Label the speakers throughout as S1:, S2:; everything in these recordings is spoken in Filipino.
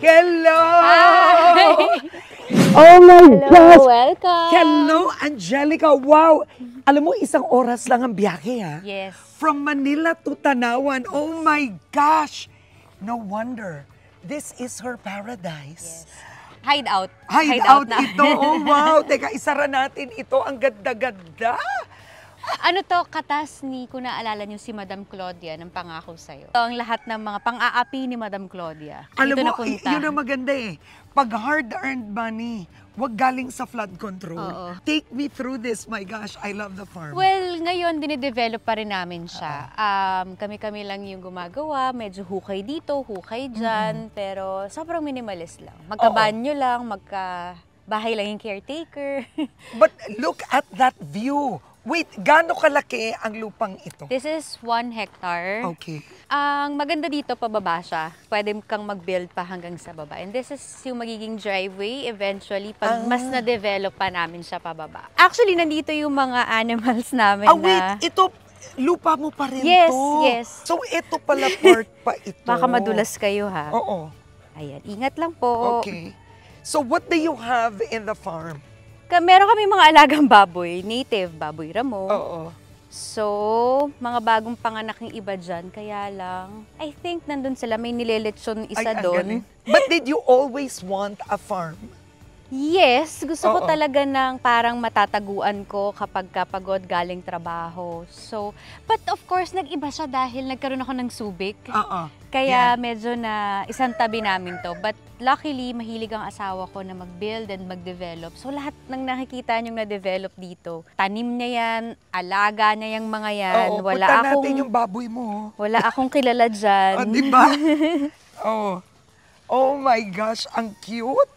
S1: Hello!
S2: Hi!
S1: Oh my
S2: Hello,
S1: gosh!
S2: welcome!
S1: Hello, Angelica! Wow! Alam mo, isang oras lang ang biyahe, ha?
S2: Yes.
S1: From Manila to Tanawan. Oh my gosh! No wonder. This is her paradise.
S2: Yes. Hideout.
S1: Hideout
S2: na.
S1: ito. Oh, wow. Teka, isara natin ito. Ang ganda-ganda.
S2: Ano to, katas ni, kung naalala niyo si Madam Claudia ng Pangako Sa'yo. Ito ang lahat ng mga pang-aapi ni Madam Claudia.
S1: Alam
S2: Dito
S1: mo,
S2: napunta.
S1: yun ang maganda eh. Pag hard-earned money, wag galing sa flood control.
S2: Oo.
S1: Take me through this. My gosh, I love the farm.
S2: Well, ngayon, dinidevelop pa rin namin siya. Kami-kami lang yung gumagawa. Medyo hukay dito, hukay dyan. Pero sobrang minimalist lang. Magka-banyo lang, magka-bahay lang yung caretaker.
S1: But look at that view. Wait, gaano kalaki ang lupang ito?
S2: This is 1 hectare.
S1: Okay.
S2: Ang maganda dito, pababa siya. Pwede kang mag-build pa hanggang sa baba. And this is yung magiging driveway eventually pag mas na-develop pa namin siya pababa. Actually, nandito yung mga animals namin
S1: Wait, ito, lupa mo pa rin
S2: Yes,
S1: to.
S2: yes.
S1: So, ito pala part pa ito.
S2: Baka madulas kayo, ha?
S1: Oo.
S2: Ayan, ingat lang po.
S1: Okay. So, what do you have in the farm?
S2: Meron kami mga alagang baboy, native baboy ramo.
S1: Oo.
S2: So, mga bagong panganak yung iba dyan, kaya lang, I think nandun sila, may nileletsyon isa
S1: Ang
S2: doon.
S1: galing. But did you always want a farm?
S2: Yes, gusto ko
S1: Oo.
S2: talaga ng parang matataguan ko kapag pagod galing trabaho. So, but of course, nag-iba siya dahil nagkaroon ako ng Subic.
S1: Oo.
S2: Kaya medyo na isang tabi namin to. But luckily, mahilig ang asawa ko na mag-build and mag-develop. So lahat ng nakikita niyong na-develop dito, tanim niya yan, alaga niya yung mga yan.
S1: Oo, punta natin yung baboy mo.
S2: Wala akong kilala dyan.
S1: Oh, di ba? Oh. Oh my gosh, ang cute.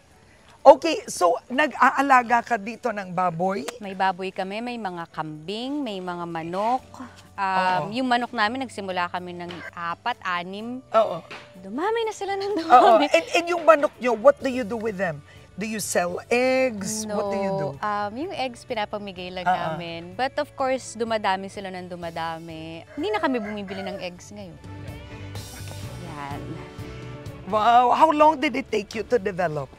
S1: Okay, so nag-aalaga ka dito ng baboy?
S2: May baboy kami, may mga kambing, may mga manok.
S1: Oo.
S2: Yung manok namin, nagsimula kami ng 4, 6.
S1: Oo.
S2: Dumami na sila ng
S1: Oo.
S2: dumami.
S1: And yung manok nyo, what do you do with them? Do you sell eggs? What do you do?
S2: Yung eggs pinapamigay lang namin. But of course, dumadami sila ng dumadami. Hindi na kami bumibili ng eggs ngayon. Yan.
S1: Wow, how long did it take you to develop?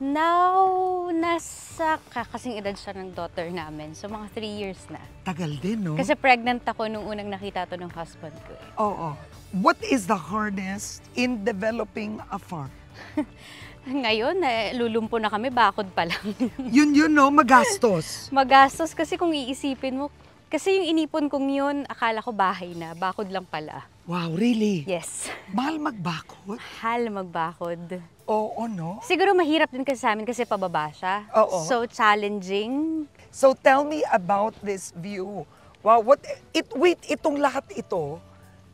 S2: Now, nasa kakasing edad siya ng daughter namin. So, mga 3 years na.
S1: Tagal din, no?
S2: Kasi pregnant ako nung unang nakita to ng husband ko.
S1: Oo. What is the hardest in developing a farm?
S2: Ngayon, lulumpo na kami, bakod pa lang.
S1: Yun, no? Magastos.
S2: Magastos kasi kung iisipin mo, kasi yung inipon kong yun, akala ko bahay na, bakod lang pala.
S1: Wow, really?
S2: Yes.
S1: Mahal magbakod?
S2: Hal magbakod.
S1: Oo, no?
S2: Siguro mahirap din kasi sa amin kasi pababa siya.
S1: Oo.
S2: So challenging.
S1: So tell me about this view. Wow, wait, itong lahat ito,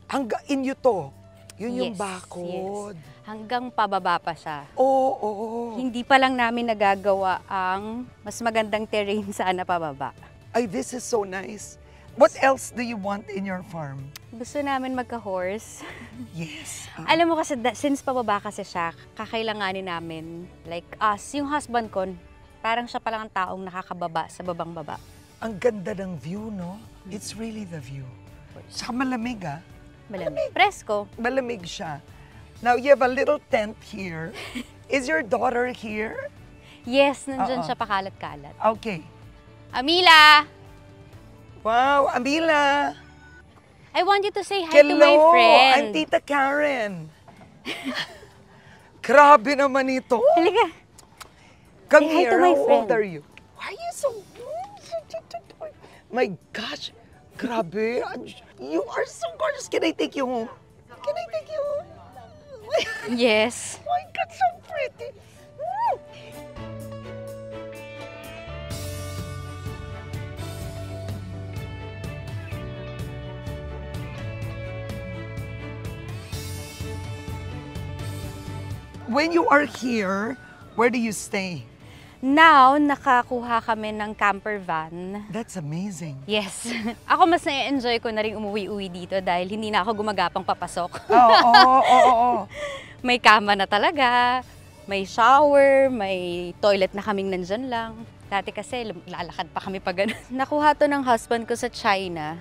S1: hanggang inyo to. Yun yung bakod.
S2: Yes. Hanggang pababa pa siya.
S1: Oo.
S2: Hindi pa lang namin nagagawa ang mas magandang terrain sana pababa.
S1: Ay, this is so nice. What else do you want in your farm?
S2: Gusto namin magka-horse.
S1: Yes.
S2: Alam mo kasi, since pababa kasi siya, kakailanganin namin, like us, yung husband ko, parang siya palang ang taong nakakababa sa babang baba.
S1: Ang ganda ng view, no? It's really the view. Saka malamig, ah.
S2: Malamig. Presko.
S1: Malamig siya. Now, you have a little tent here. Is your daughter here?
S2: Yes, nandyan siya pakalat-kalat.
S1: Okay.
S2: Amila!
S1: Wow, Amila!
S2: I want you to say hi
S1: Hello,
S2: to my friend.
S1: I'm Tita Karen. Grabe naman ito.
S2: Halika.
S1: Come
S2: Say hi
S1: here,
S2: to my
S1: how
S2: friend.
S1: old are you? Why are you so... My gosh, grabe. You are so gorgeous. Can I take you home? Can I take you home?
S2: Yes.
S1: My God, so pretty. Woo! When you are here, where do you stay?
S2: Now, nakakuha kami ng camper van.
S1: That's amazing.
S2: Yes. Ako mas na-enjoy ko na rin umuwi-uwi dito dahil hindi na ako gumagapang papasok.
S1: Oo.
S2: May kama na talaga, may shower, may toilet na kaming nandyan lang. Dati kasi lalakad pa kami pa ganun. Nakuha to ng husband ko sa China.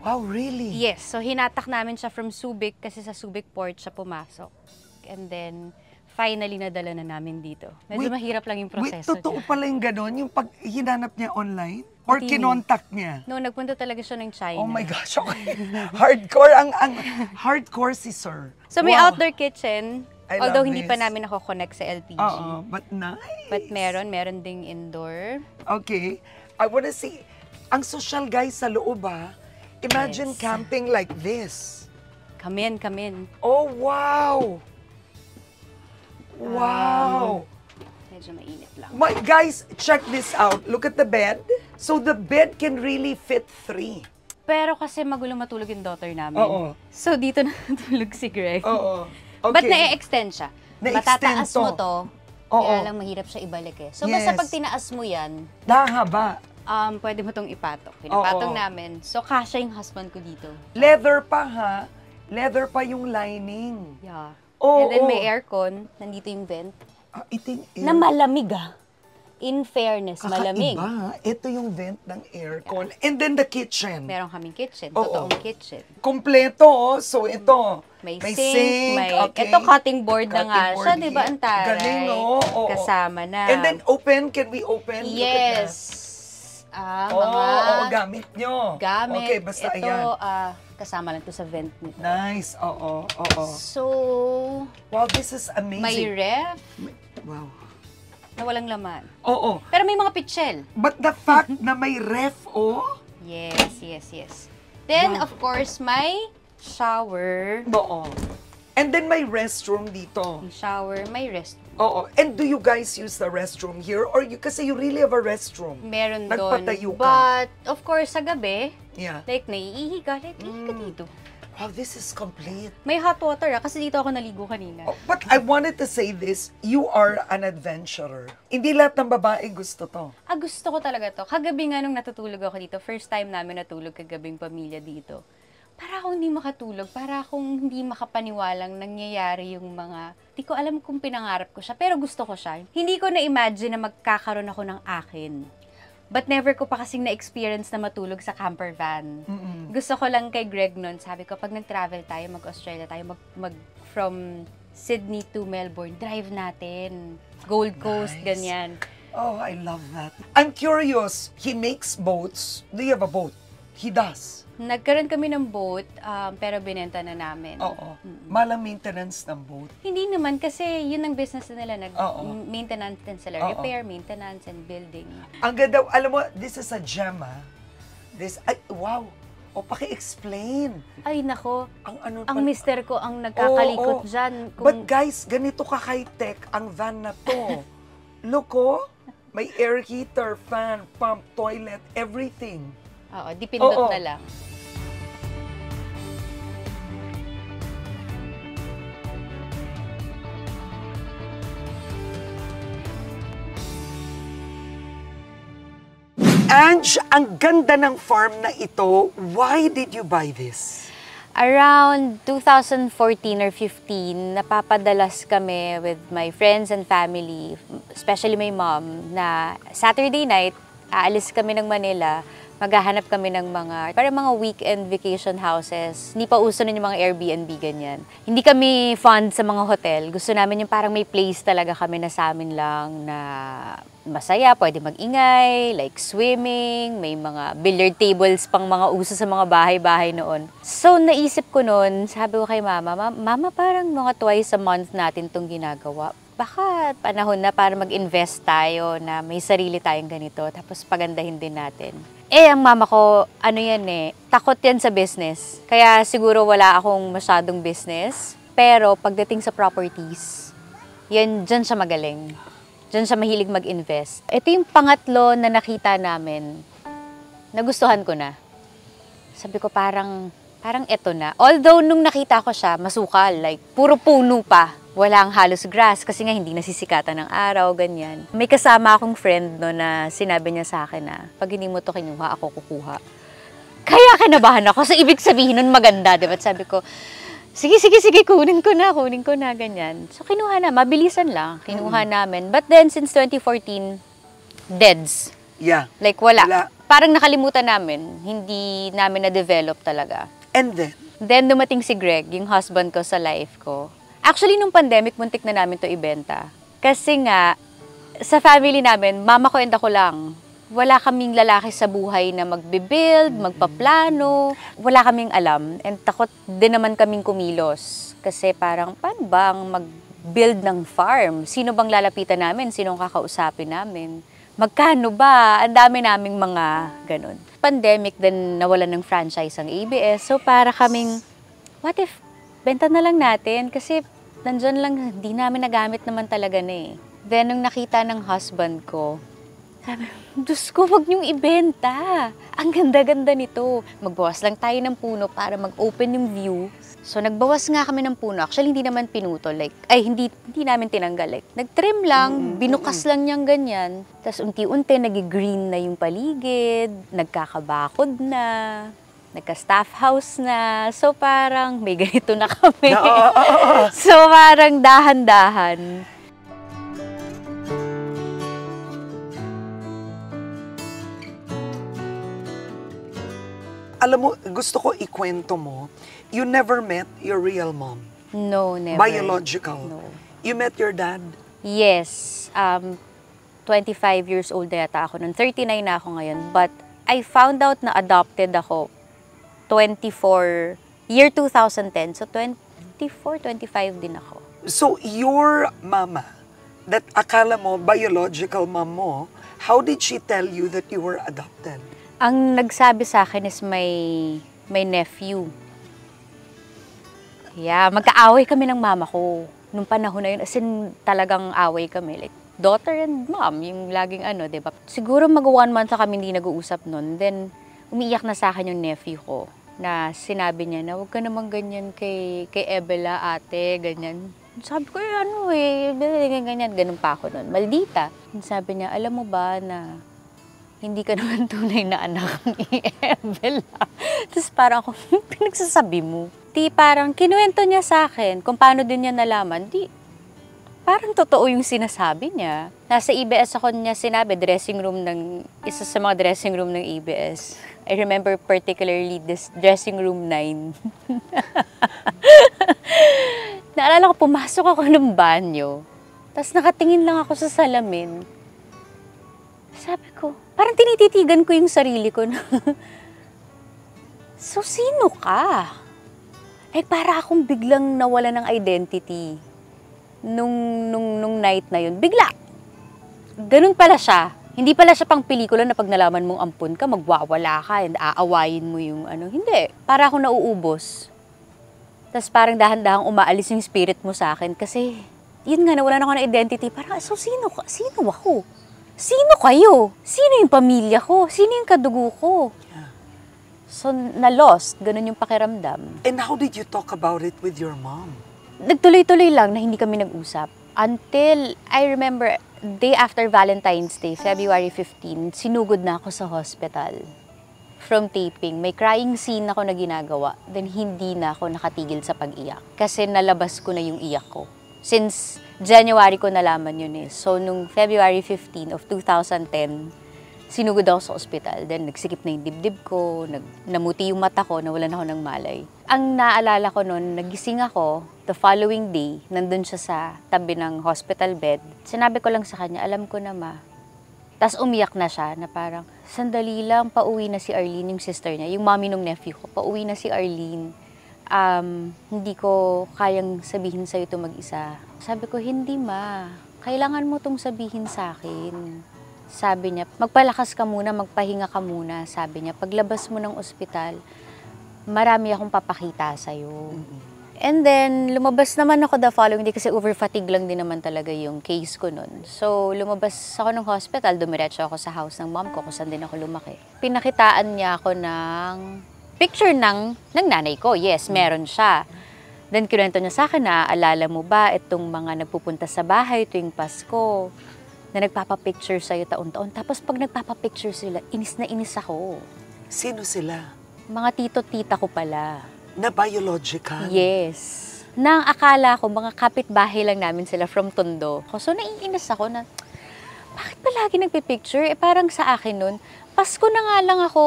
S1: Wow, really?
S2: Yes. So hinatak namin siya from Subic kasi sa Subic port siya pumasok. and then finally nadala na namin dito. Medyo mahirap lang yung proseso.
S1: Totoo pala yung ganon? Yung pag hinanap niya online? Or kinontak niya?
S2: No, nagpunta talaga siya ng China.
S1: Oh my gosh, okay. Hardcore, ang hardcore si Sir.
S2: So may outdoor kitchen,
S1: I
S2: although
S1: love
S2: hindi pa namin nako-connect sa LPG.
S1: But nice.
S2: But meron ding indoor.
S1: Okay. I wanna see, ang social guys sa loob Imagine
S2: Yes.
S1: camping like this.
S2: Come in.
S1: Oh, wow! Wow!
S2: Medyo mainit lang.
S1: Guys, check this out. Look at the bed. So the bed can really fit 3.
S2: Pero kasi magulo matulog yung daughter namin.
S1: Oo.
S2: So dito na natulog si Greg.
S1: Oo. Okay.
S2: But na-extend siya.
S1: Na-extend
S2: Matataas mo to,
S1: Oo.
S2: kaya lang mahirap siya ibalik eh. So
S1: Yes.
S2: basta pag tinaas mo yan,
S1: Haba.
S2: pwede mo tong ipatok. Pinapatong
S1: Oo.
S2: namin. So kasha yung husband ko dito.
S1: Leather pa Leather pa yung lining.
S2: Yeah.
S1: Oo.
S2: And then may aircon, nandito yung vent.
S1: Iting
S2: Na malamig In fairness, malamig.
S1: Kakaiba. Ito yung vent ng aircon. And then the kitchen.
S2: Meron kaming kitchen,
S1: Oo.
S2: totoong kitchen.
S1: Kompleto, So ito.
S2: May sink,
S1: okay.
S2: Ito cutting board na
S1: Cutting
S2: nga
S1: board
S2: siya, di ba,
S1: here.
S2: ang taray?
S1: Galing, oo.
S2: Kasama na.
S1: And then open, can we open? Look at
S2: Yes.
S1: that.
S2: Mga
S1: Gamit nyo.
S2: gamit.
S1: Okay, basta
S2: ito,
S1: ayan.
S2: kasama lang to sa vent nito.
S1: Nice, oo.
S2: So,
S1: Wow, this is amazing.
S2: may ref
S1: Wow.
S2: na walang laman.
S1: Oo.
S2: Pero may mga pitchel.
S1: But the fact na may ref,
S2: Yes. Then,
S1: Wow.
S2: of course, may shower.
S1: Oo. And then may restroom dito.
S2: May shower, may rest.
S1: Oo. And do you guys use the restroom here? Or kasi you really have a restroom?
S2: Meron doon.
S1: Nagpatayo ka.
S2: But, of course, sa gabi,
S1: Yeah.
S2: like, naiihi ka dito.
S1: Wow, this is complete.
S2: May hot water kasi dito ako naligo kanina.
S1: Oh, but I wanted to say this, you are an adventurer. Hindi lahat ng babae gusto to.
S2: Gusto ko talaga to. Kagabi nga nung natutulog ako dito, first time namin natulog kagabing pamilya dito. Para akong hindi makatulog, para akong hindi makapaniwalang nangyayari yung mga, di ko alam kung pinangarap ko siya, pero gusto ko siya. Hindi ko na-imagine na magkakaroon ako ng akin. But never ko pa kasing na-experience na matulog sa camper van. Gusto ko lang kay Greg nun, sabi ko, pag nag-travel tayo, mag-Australia tayo, from Sydney to Melbourne, drive natin. Gold Coast,
S1: Nice.
S2: ganyan.
S1: Oh, I love that. I'm curious, he makes boats. Do you have a boat? He does.
S2: Nagkaroon kami ng boat, pero binenta na namin.
S1: Oo. Malang maintenance ng boat.
S2: Hindi naman, kasi yun ang business na nila.
S1: Oo.
S2: Maintenance din sila.
S1: Oo.
S2: Repair, maintenance, and building.
S1: Ang ganda, alam mo, this is a gem, wow. Paki-explain.
S2: Ay, nako.
S1: Ang
S2: mister ko ang nagkakalikot dyan.
S1: But guys, ganito ka high-tech ang van na to. Look, may air heater, fan, pump, toilet, everything.
S2: Oo, dipindot
S1: Oo.
S2: na lang.
S1: Ange, ang ganda ng farm na ito. Why did you buy this?
S2: Around 2014 or 15, napapadalas kami with my friends and family, especially my mom, na Saturday night, aalis kami ng Manila, maghahanap kami ng parang mga weekend vacation houses. Hindi pa uso nun yung mga Airbnb, ganyan. Hindi kami fond sa mga hotel. Gusto namin yung parang may place talaga kami na sa amin lang na masaya, pwede mag-ingay, like swimming, may mga billiard tables pang mga uso sa mga bahay-bahay noon. So, naisip ko noon, sabi ko kay Mama, Mama, parang mga twice a month natin itong ginagawa. Baka panahon na para mag-invest tayo na may sarili tayong ganito, tapos pagandahin din natin. Ang mama ko, takot yan sa business. Kaya siguro wala akong masyadong business. Pero pagdating sa properties, dyan siya magaling. Diyan siya mahilig mag-invest. Ito yung pangatlo na nakita namin. Nagustuhan ko na. Sabi ko parang eto na. Although nung nakita ko siya, masukal. Like, puro puno pa. Walang halos grass kasi nga hindi nasisikatan ng araw, ganyan. May kasama akong friend no na sinabi niya sa akin na pag hindi mo to kinuha, ako kukuha. Kaya kinabahan ako. So, ibig sabihin nun maganda, diba? At sabi ko, sige, kunin ko na, ganyan. So, kinuha na, mabilisan lang, kinuha namin. But then, since 2014, deads.
S1: Yeah.
S2: Like, wala. Parang nakalimutan namin, hindi namin na-develop talaga.
S1: And then?
S2: Then, dumating si Greg, yung husband ko sa life ko. Actually, nung pandemic, muntik na namin to ibenta. Kasi nga, sa family namin, mama ko and ako lang. Wala kaming lalaki sa buhay na magbe-build, magpaplano. Wala kaming alam. And takot din naman kaming kumilos. Kasi parang, paano bang mag-build ng farm? Sino bang lalapitan namin? Sinong kakausapin namin? Magkano ba? Ang dami naming mga ganun. Pandemic din nawalan ng franchise ang ABS. So para kaming, what if benta na lang natin? Kasi nandyan lang, di namin nagamit naman talaga na eh. Then nung nakita ng husband ko, sabi, Diyos ko, wag niyong ibenta. Ang ganda-ganda nito. Magbawas lang tayo ng puno para mag-open yung view. So, nagbawas nga kami ng puno. Actually, hindi naman pinutol. Hindi namin tinanggal. Nag-trim lang, binukas lang niyang ganyan. Tapos, unti-unti, nag-green na yung paligid, nagkakabakod na, nagka-staff house na. So, parang may ganito na kami. So, parang dahan-dahan.
S1: Alam mo, gusto ko ikwento mo, you never met your real mom.
S2: No, never.
S1: Biological.
S2: No.
S1: You met your dad?
S2: Yes. 25 years old na yata ako noon. 39 na ako ngayon. But I found out na adopted ako year 2010. So 24, 25 din ako.
S1: So your mama, that akala mo biological mom mo, how did she tell you that you were adopted?
S2: Ang nagsabi sa akin is my nephew. Yeah, magkaaway kami ng mama ko. Nung panahon na yun, as in talagang away kami. Like, daughter and mom, yung laging diba? Siguro mag-1 month na kami hindi nag-uusap nun. Then, umiiyak na sa akin yung nephew ko. Na sinabi niya na, huwag ka naman ganyan kay Ebela, ate, ganyan. Sabi ko, ganyan, ganun pa ako nun. Maldita. Sabi niya, alam mo ba na hindi ka naman tunay na anak ni Ebela. Tapos parang ako, pinagsasabi mo. Di parang kinuwento niya sa akin kung paano din niya nalaman. Di, parang totoo yung sinasabi niya. Nasa EBS ako niya sinabi, isa sa mga dressing room ng EBS. I remember particularly this dressing room 9. Naalala ko, pumasok ako ng banyo. Tapos nakatingin lang ako sa salamin. Sabi ko, parang tinititigan ko yung sarili ko na, so, sino ka? Para akong biglang nawala ng identity nung night na yun. Bigla! Ganun pala siya. Hindi pala siya pang pelikula na pag nalaman mong ampun ka, magwawala ka and aawayin mo yung Hindi. Para akong nauubos. Tapos parang dahan-dahang umaalis yung spirit mo sa akin kasi, yun nga, nawala na ako ng identity. Parang, so, sino ka? Sino ako? Sino kayo? Sino yung pamilya ko? Sino yung kadugo ko? So, na-lost. Ganun yung pakiramdam.
S1: And how did you talk about it with your mom?
S2: Nagtuloy-tuloy lang na hindi kami nag-usap. Until, I remember, day after Valentine's Day, February 15, sinugod na ako sa hospital. From taping, may crying scene ako na ginagawa. Then, hindi na ako nakatigil sa pag-iyak. Kasi nalabas ko na yung iyak ko. Since January ko nalaman yun eh. So, nung February 15 of 2010, sinugod ako sa ospital. Then, nagsikip na yung dibdib ko, namuti yung mata ko, nawalan ako ng malay. Ang naalala ko noon, nagising ako, the following day, nandun siya sa tabi ng hospital bed. Sinabi ko lang sa kanya, alam ko na ma. Tapos umiyak na siya, na parang, sandali lang, pauwi na si Arlene, yung sister niya, yung mommy nung nephew ko, pauwi na si Arlene. Hindi ko kayang sabihin sa'yo ito mag-isa. Sabi ko, hindi ma. Kailangan mo itong sabihin sa akin. Sabi niya, magpalakas ka muna, magpahinga ka muna. Sabi niya, paglabas mo ng ospital, marami akong papakita sa'yo. And then, lumabas naman ako the following day kasi over-fatigue lang din naman talaga yung case ko nun. So, lumabas ako ng hospital, dumiretso ako sa house ng mom ko kung saan din ako lumaki. Pinakitaan niya ako ng picture ng nanay ko. Yes, meron siya. Then, kinuwento niya sa akin na, alala mo ba itong mga nagpupunta sa bahay tuwing Pasko na nagpapapicture sa'yo taon-taon. Tapos pag nagpapapicture sila, inis na inis ako.
S1: Sino sila?
S2: Mga tito-tita ko pala.
S1: Na biological?
S2: Yes. Nang akala ko, mga kapitbahay lang namin sila from Tondo. So, naiinis ako na, bakit palagi nagpipicture? Parang sa akin nun, Pasko na nga lang ako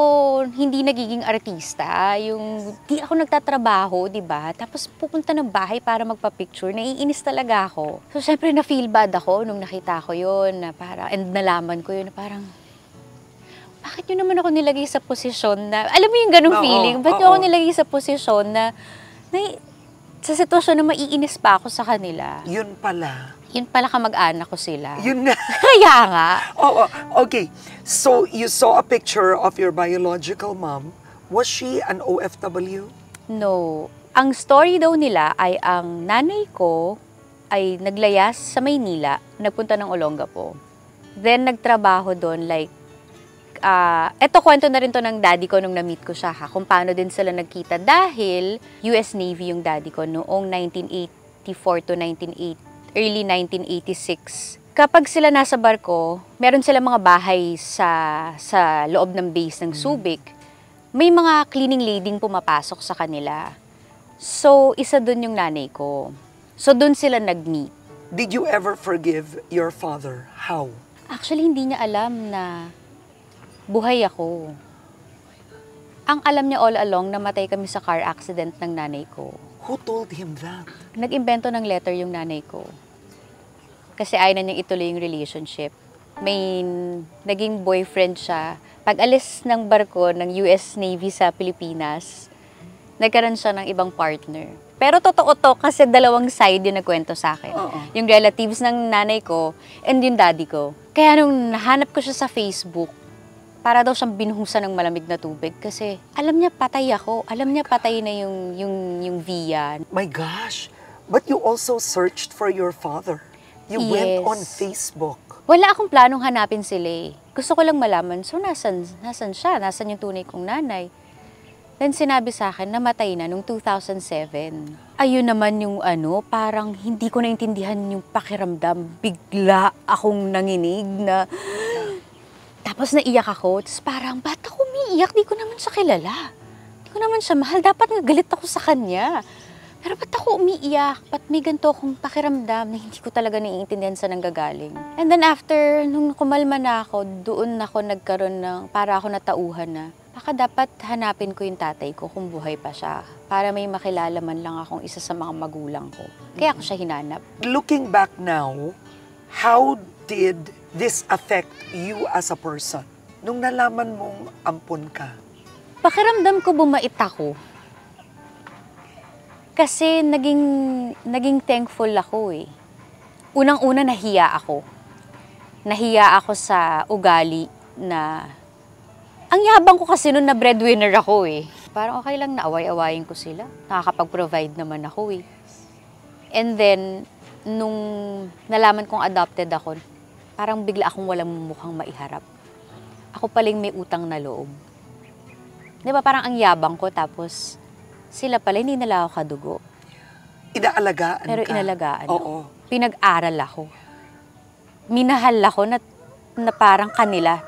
S2: hindi nagiging artista. Yung di ako nagtatrabaho, di ba? Tapos pupunta ng bahay para magpa-picture. Naiinis talaga ako. So, syempre, na-feel bad ako nung nakita ko yun. And nalaman ko yun na parang, bakit nyo naman ako nilagay sa posisyon na, alam mo yung ganong feeling? Bakit nyo ako nilagay sa posisyon na sa sitwasyon na maiinis pa ako sa kanila?
S1: Yun pala.
S2: Yun pala kamag-anak ko sila.
S1: Yun nga.
S2: Kaya nga.
S1: Okay. So, you saw a picture of your biological mom. Was she an OFW?
S2: No. Ang story daw nila ay ang nanay ko ay naglayas sa Maynila, nagpunta ng Olongapo. Then, nagtrabaho doon like, eto kwento na rin to ng daddy ko nung na-meet ko siya kung paano din sila nagkita dahil US Navy yung daddy ko noong 1984 to early 1986. Kapag sila nasa barko, meron sila mga bahay sa loob ng base ng Subic. May mga cleaning lady pumapasok sa kanila. So, isa dun yung nanay ko. So, dun sila nag-meet.
S1: Did you ever forgive your father? How?
S2: Actually, hindi niya alam na buhay ako. Ang alam niya all along, namatay kami sa car accident ng nanay ko.
S1: Who told him that?
S2: Nag-imbento ng letter yung nanay ko. Kasi ayaw na niyang ituloy yung relationship. May naging boyfriend siya. Pag alis ng barko ng US Navy sa Pilipinas, nagkaroon siya ng ibang partner. Pero totoo to kasi dalawang side yung nagkwento sa akin. Yung relatives ng nanay ko and yung daddy ko. Kaya nung nahanap ko siya sa Facebook, para daw siyang binuhusan ng malamig na tubig kasi alam niya patay ako. Alam niya patay na yung Via.
S1: My gosh! But you also searched for your father. You went on Facebook.
S2: Wala akong planong hanapin sila eh. Gusto ko lang malaman, so nasan siya? Nasan yung tunay kong nanay? Then sinabi sa akin, namatay na nung 2007. Ayun naman yung parang hindi ko naintindihan yung pakiramdam. Bigla akong nanginig na... Tapos naiyak ako. Tapos parang, ba't ako umiiyak? Di ko naman siya kilala. Di ko naman siya mahal. Dapat nga galit ako sa kanya. Pero ba't ako umiiyak? Ba't may ganito akong pakiramdam na hindi ko talaga naiintindihan sa nanggagaling? And then after, nung kumalma na ako, doon ako nagkaroon ng, para ako natauhan na, baka dapat hanapin ko yung tatay ko kung buhay pa siya. Para may makilala man lang akong isa sa mga magulang ko. Kaya ako siya hinanap.
S1: Looking back now, how did this affect you as a person? Nung nalaman mong ampun ka?
S2: Pakiramdam ko bumait ako. Kasi naging thankful ako eh. Unang-una nahiya ako. Nahiya ako sa ugali na... Ang yabang ko kasi noon na breadwinner ako eh. Parang okay lang na away-awayin ko sila. Nakakapag-provide naman ako eh. And then, nung nalaman kong adopted ako, parang bigla akong walang mukhang maiharap. Ako paling may utang na loob. Di ba parang ang yabang ko tapos... Sila pala, hindi nila ako kadugo.
S1: Inaalagaan
S2: Pero
S1: ka.
S2: inalagaan
S1: Oo.
S2: ako. Pinag-aral ako. Minahal ako na parang kanila.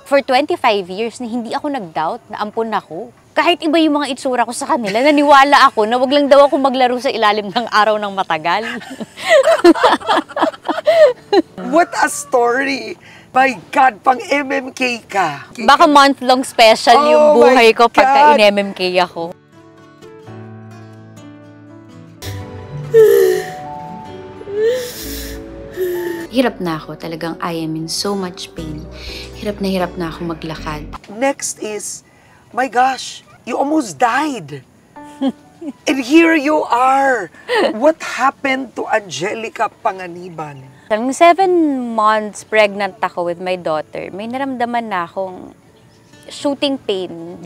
S2: For 25 years na hindi ako nag-doubt na ampun ako. Kahit iba yung mga itsura ko sa kanila, naniwala ako na wag lang daw ako maglaro sa ilalim ng araw ng matagal.
S1: What a story! My God, pang MMK ka.
S2: Baka month-long special yung buhay ko pagka in-MMK ako. Hirap na ako. Talagang I am in so much pain. Hirap na ako maglakad.
S1: Next is, my gosh, you almost died. And here you are. What happened to Angelica Panganiban?
S2: Nung 7 months pregnant ako with my daughter, may naramdaman na akong shooting pain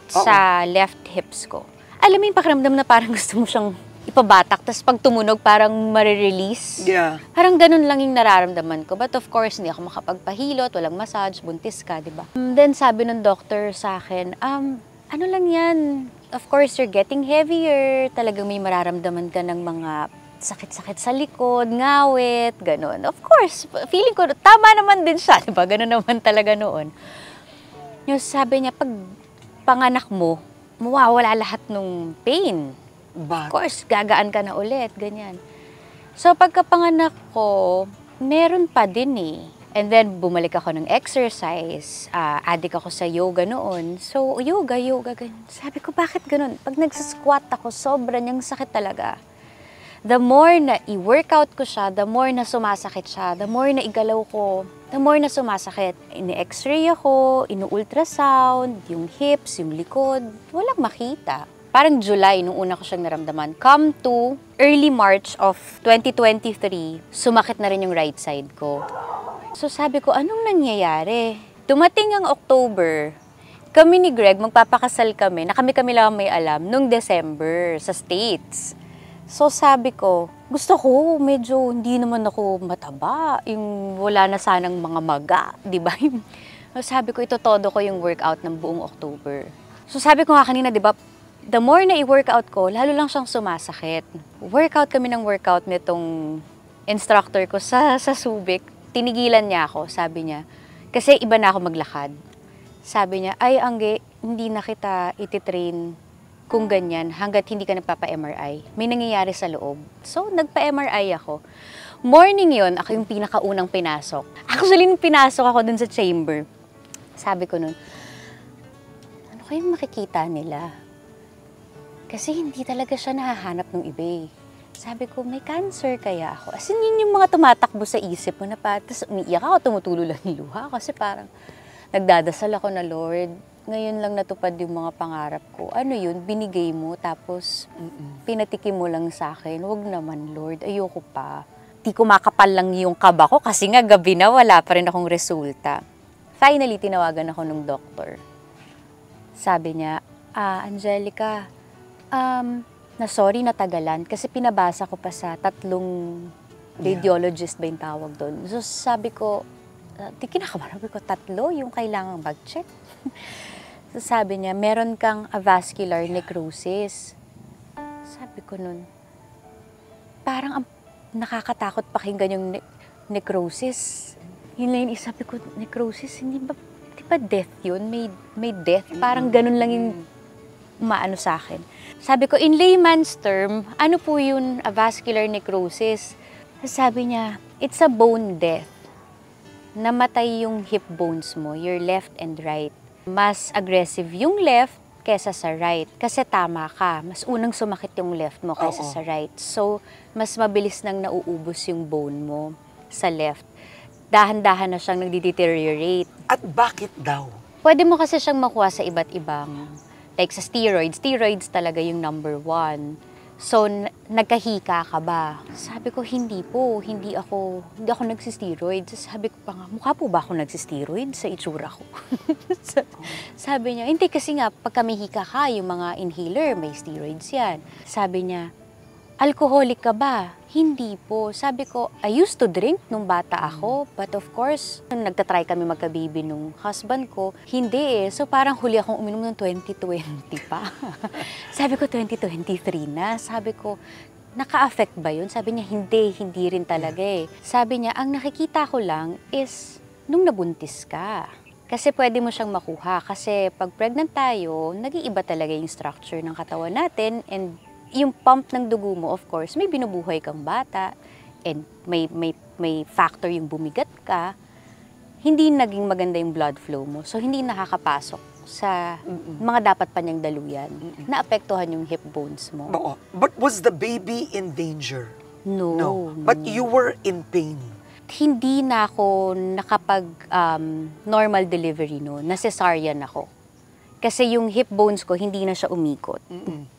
S2: sa left hips ko. Alam mo yung pakiramdam na parang gusto mo siyang ipabatak, tapos pag tumunog, parang marirelease.
S1: Yeah.
S2: Parang ganun lang yung nararamdaman ko. But of course, hindi ako makapagpahilot, walang massage, buntis ka, di ba? Then sabi ng doctor sa akin, ano lang yan? Of course, you're getting heavier. Talagang may mararamdaman ka ng mga sakit-sakit sa likod, ngawit, ganun. Of course, feeling ko, tama naman din siya, di ba? Ganun naman talaga noon. Yung sabi niya, pag panganak mo, mawawala lahat ng pain.
S1: But,
S2: of course, gagaan ka na ulit, ganyan. So, pagkapanganak ko, meron pa din eh. And then, bumalik ako ng exercise. Addict ako sa yoga noon. So, yoga, ganun. Sabi ko, bakit ganun? Pag nagsasquat ako, sobra niyang sakit talaga. The more na i-workout ko siya, the more na sumasakit siya, the more na igalaw ko, the more na sumasakit. Ini-x-ray ako, inu-ultrasound, yung hips, yung likod, walang makita. Parang July, nung una ko siyang naramdaman. Come to early March of 2023, sumakit na rin yung right side ko. So sabi ko, anong nangyayari? Dumating ang October, kami ni Greg, magpapakasal kami, na kami lang may alam, nung December sa States. So sabi ko, gusto ko, medyo hindi naman ako mataba, yung wala na sanang mga maga, di ba? So sabi ko, itotodo ko yung workout ng buong October. So sabi ko nga kanina, di ba, the more na i-workout ko, lalo lang siyang sumasakit. Workout kami ng workout nitong instructor ko sa Subic. Tinigilan niya ako, sabi niya. Kasi iba na ako maglakad. Sabi niya, ay Angge, hindi na kita ititrain kung ganyan hanggat hindi ka nagpapa-MRI. May nangyayari sa loob. So, nagpa-MRI ako. Morning yun, ako yung pinakaunang pinasok. Actually, nung pinasok ako dun sa chamber, sabi ko nun, ano kayong makikita nila? Kasi hindi talaga siya nahahanap ng iba eh. Sabi ko, may cancer kaya ako? As in, yun yung mga tumatakbo sa isip mo na pa. Tapos umiiyak ako, tumutulo lang yung luha. Kasi parang nagdadasal ako na, Lord, ngayon lang natupad yung mga pangarap ko. Ano yun? Binigay mo, tapos pinatikim mo lang sa akin. Huwag naman, Lord, ayoko pa. Di ko makapal lang yung kaba ko kasi nga gabi na wala pa rin akong resulta. Finally, tinawagan ako ng doktor. Sabi niya, Angelica, na sorry natagalan kasi pinabasa ko pa sa 3 radiologist ba yung tawag doon. So sabi ko, di kinakabahan ko, 3 yung kailangang mag-check. So sabi niya, meron kang avascular necrosis. Sabi ko nun, parang nakakatakot pakinggan yung necrosis. Yun lang yung sabi ko, necrosis, hindi ba, di ba death yun? May death. Parang ganun lang yung umaano sa akin. Sabi ko, in layman's term, ano po yun, avascular necrosis? Sabi niya, it's a bone death. Namatay yung hip bones mo, your left and right. Mas aggressive yung left kesa sa right. Kasi tama ka, mas unang sumakit yung left mo kesa sa right. So, mas mabilis nang nauubos yung bone mo sa left. Dahan-dahan na siyang nagde-deteriorate.
S1: At bakit daw?
S2: Pwede mo kasi siyang makuha sa iba't ibang, like sa steroids. Steroids talaga yung number 1. So, nagkahika ka ba? Sabi ko, hindi po. Hindi ako nagsisteroids. Sabi ko pa nga, mukha po ba ako nagsisteroids sa itsura ko? Sabi niya, hindi kasi nga, pag kamihika ka, yung mga inhaler, may steroids yan. Sabi niya, alcoholic ka ba? Hindi po. Sabi ko, I used to drink nung bata ako. But of course, nung nagtatry kami magka-baby nung husband ko, hindi eh. So parang huli akong uminom ng 2020 pa. Sabi ko, 2023 na. Sabi ko, naka-affect ba yun? Sabi niya, hindi rin talaga eh. Sabi niya, ang nakikita ko lang is nung nabuntis ka. Kasi pwede mo siyang makuha. Kasi pag pregnant tayo, nag-iiba talaga yung structure ng katawan natin and yung pump ng dugo mo, of course, may binubuhay kang bata and may factor yung bumigat ka, hindi naging maganda yung blood flow mo. So, hindi nakakapasok sa mga dapat pa niyang daluyan. Naapektuhan yung hip bones mo.
S1: But was the baby in danger?
S2: No.
S1: But you were in pain?
S2: Hindi na ako nakapag normal delivery noon. Na-cesarean ako. Kasi yung hip bones ko, hindi na siya umikot.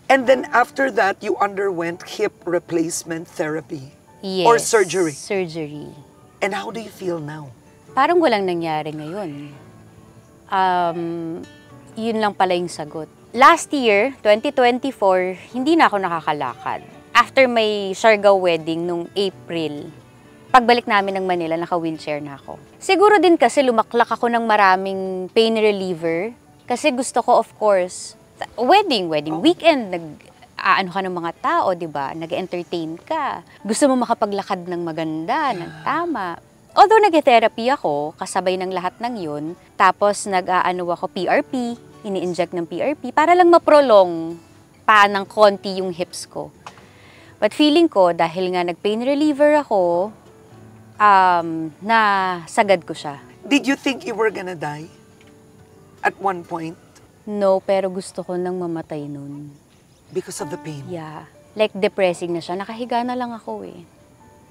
S1: And then after that, you underwent hip replacement therapy?
S2: Yes.
S1: Or surgery?
S2: Surgery.
S1: And how do you feel now?
S2: Parang walang nangyari ngayon. Yun lang pala yung sagot. Last year, 2024, hindi na ako nakakalakad. After may Siargao wedding nung April, pagbalik namin ng Manila, naka-wheelchair na ako. Siguro din kasi lumaklak ako ng maraming pain reliever. Kasi gusto ko, of course, wedding weekend, ano ka ng mga tao, di ba? Nag-entertain ka. Gusto mo makapaglakad ng maganda, ng tama. Although nag-therapy ako, kasabay ng lahat ng yun, tapos ako PRP, ini-inject ng PRP, para lang ma-prolong pa ng konti yung hips ko. But feeling ko, dahil nga nag-pain reliever ako, na sagad ko siya.
S1: Did you think you were gonna die? At one point?
S2: No, pero gusto ko nang mamatay nun.
S1: Because of the pain?
S2: Yeah. Like, depressing na siya. Nakahiga na lang ako eh.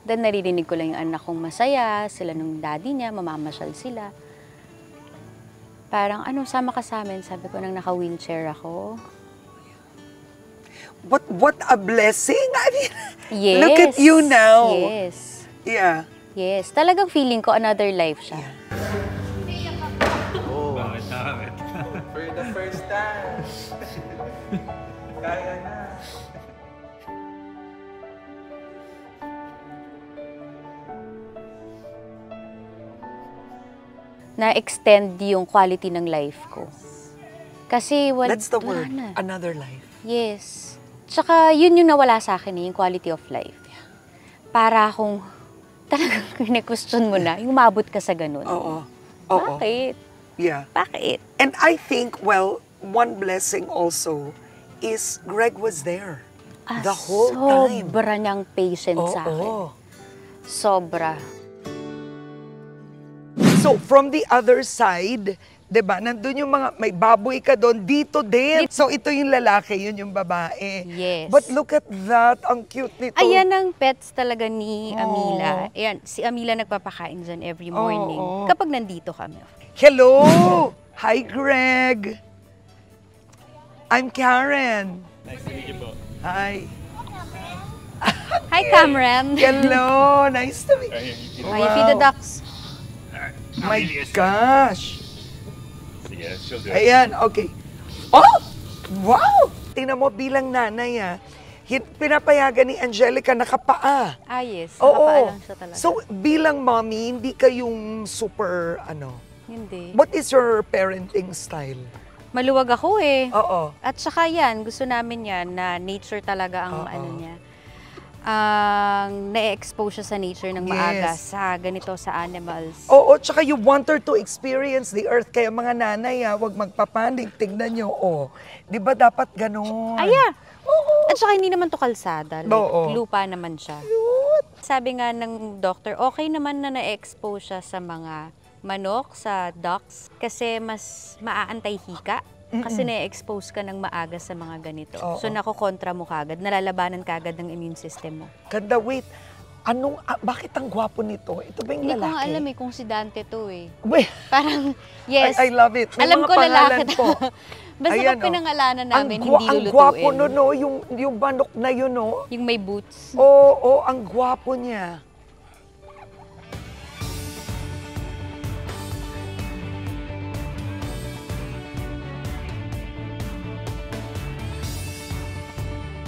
S2: Then, naririnig ko lang yung anak kong masaya, sila nung daddy niya, mamamasyal sila. Parang, sama ka sa amin? Sabi ko, nang naka-wheelchair ako.
S1: What a blessing! I mean,
S2: Yes.
S1: look at you now.
S2: Yes.
S1: Yeah.
S2: Yes. Talagang feeling ko another life siya.
S1: Yeah.
S3: Bakit?
S4: For the first time. Kaya na.
S2: Na-extend yung quality ng life ko. Kasi
S1: That's the
S2: wala
S1: word.
S2: na.
S1: Another life.
S2: Yes. Tsaka yun yung nawala sa akin yung quality of life. Para akong talagang kine-question mo na, yung umabot ka sa ganun.
S1: Oo. Oo.
S2: Bakit?
S1: Yeah.
S2: Bakit?
S1: And I think, well, one blessing also is Greg was there. The whole time.
S2: Sobra niyang patient sa akin.
S1: Oo.
S2: Sobra.
S1: So, from the other side, 'di ba? Nandun yung mga, may baboy ka doon, dito din. So, ito yung lalaki, yun yung babae.
S2: Yes.
S1: But look at that, ang cute nito.
S2: Ayan ang pets talaga ni
S1: Oo.
S2: Amila. Ayan, si Amila nagpapakain dyan every morning.
S1: Oo.
S2: Kapag nandito kami.
S1: Hello! Hi, Greg! I'm Karen.
S3: Nice to meet you po.
S1: Hi.
S2: Hi, Cameron!
S1: Hello! Nice to meet you.
S2: How you feed the ducks?
S1: My gosh!
S3: Sige, she'll do it.
S1: Ayan, okay. Oh! Wow! Tingnan mo bilang nanay, pinapayagan ni Angelica nakapaa.
S2: Ah, yes.
S1: Oo.
S2: Nakapaa lang siya talaga.
S1: So, bilang mommy, hindi kayong super,
S2: Hindi.
S1: what is your parenting style?
S2: Maluwag ako eh.
S1: Oo.
S2: At saka yan, gusto namin yan na nature talaga ang
S1: Oo.
S2: niya. Ang na-expose siya sa nature ng maaga
S1: Yes.
S2: sa ganito, sa animals.
S1: Oo, tsaka you want her to experience the earth. Kaya mga nanay, huwag magpapanik. Tignan nyo, Di ba dapat ganun?
S2: Aya!
S1: Oo.
S2: At saka hindi naman to kalsada. Like,
S1: Oo.
S2: lupa naman siya.
S1: Cute.
S2: Sabi nga ng doctor, okay naman na na-expose siya sa mga manok, sa ducks, kasi mas maaantay hika. Kasi na-expose ka ng maaga sa mga ganito.
S1: Oo.
S2: So, nakokontra mo kagad, nalalabanan kagad ng immune system mo.
S1: Ganda, wait. Bakit ang gwapo nito? Ito ba yung
S2: Hindi ko
S1: lalaki?
S2: nga alam eh kung si Dante to eh.
S1: Wait,
S2: Parang, yes.
S1: I love it. May
S2: Alam
S1: mga
S2: ko lalaki
S1: pangalan
S2: to.
S1: po.
S2: Basta
S1: Ayan,
S2: pag pinangalanan namin, hindi
S1: ang
S2: lulutuin.
S1: gwapo nun, yung manok na yun,
S2: Yung may boots.
S1: Oo, ang gwapo niya.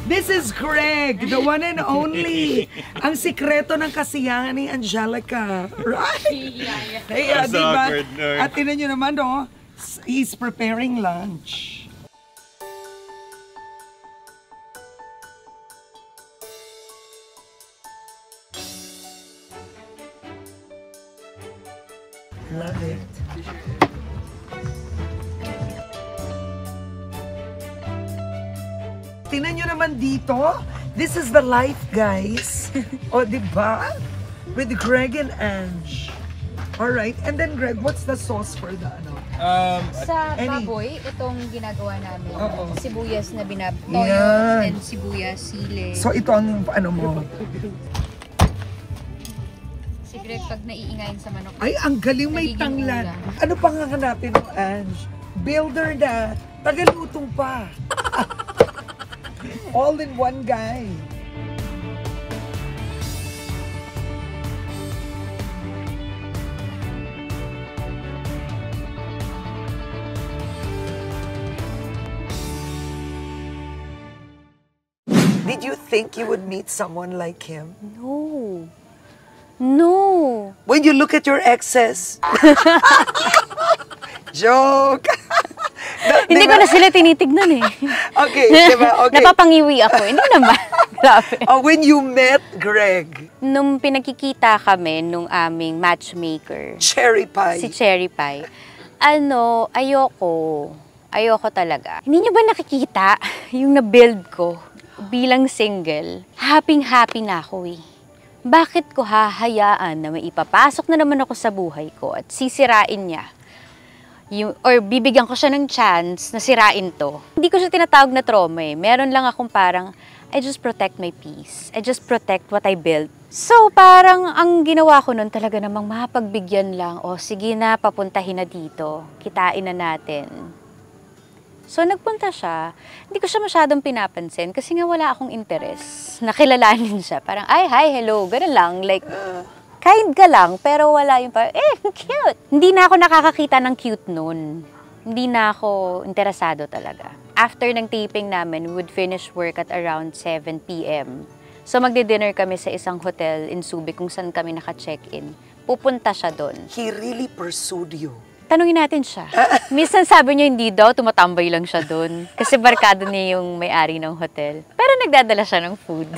S1: This is Greg, the one and only. Ang sikreto ng kasiyahan ni Angelica. Right? Yeah,
S3: That's so
S1: diba?
S3: awkward, no?
S1: At tinan nyo naman, he's preparing lunch. Love it. Tingnan nyo naman dito. This is the life, guys. O, di ba? With Greg and Ange. Alright. And then, Greg, what's the sauce for the
S2: Sa
S1: Any-
S2: baboy, itong ginagawa namin.
S1: Oo.
S2: Sibuyas na toyo
S1: Yan.
S2: and sibuyas, sili.
S1: So, ito ang mo.
S2: Si Greg, pag naiingayin sa manok,
S1: Ay, ang galing may
S2: Nagiging
S1: tanglan.
S2: ulam.
S1: Ano pang hanapin ng Ange? Builder na. Tagalutong pa. All in one guy. Did you think you would meet someone like him?
S2: no. No.
S1: When you look at your exes. Joke.
S2: Hindi ko na sila tinitignan eh.
S1: Okay, diba? Okay.
S2: Napapangiwi ako. Hindi naman. Grabe.
S1: When you met Greg,
S2: Nung pinagkikita kami nung aming matchmaker,
S1: cherry pie.
S2: si Cherry Pie, ayoko talaga. Hindi niyo ba nakikita yung na-build ko bilang single? Happy-happy na ako eh. bakit ko hahayaan na may ipapasok na naman ako sa buhay ko at sisirain niya? Or bibigyan ko siya ng chance na sirain to. Hindi ko siya tinatawag na trauma eh. Meron lang akong parang, I just protect my peace. I just protect what I built. So parang ang ginawa ko nun talaga namang mapagbigyan lang. O sige na, papuntahin na dito. Kitain na natin. So, nagpunta siya. Hindi ko siya masyadong pinapansin kasi nga wala akong interest. Nakilalanin siya. Parang, ay, hi, hello, ganun lang. Like, kind ka lang, pero wala yung parang, cute. Hindi na ako nakakakita ng cute noon. Hindi na ako interesado talaga. After ng taping namin, we would finish work at around 7 p.m. So, magdi-dinner kami sa isang hotel in Subic kung saan kami naka-check-in. Pupunta siya doon.
S1: He really pursued you.
S2: Tanungin natin siya. Minsan sabi niya hindi daw, tumatambay lang siya doon. Kasi barkado niya yung may-ari ng hotel. Pero nagdadala siya ng food.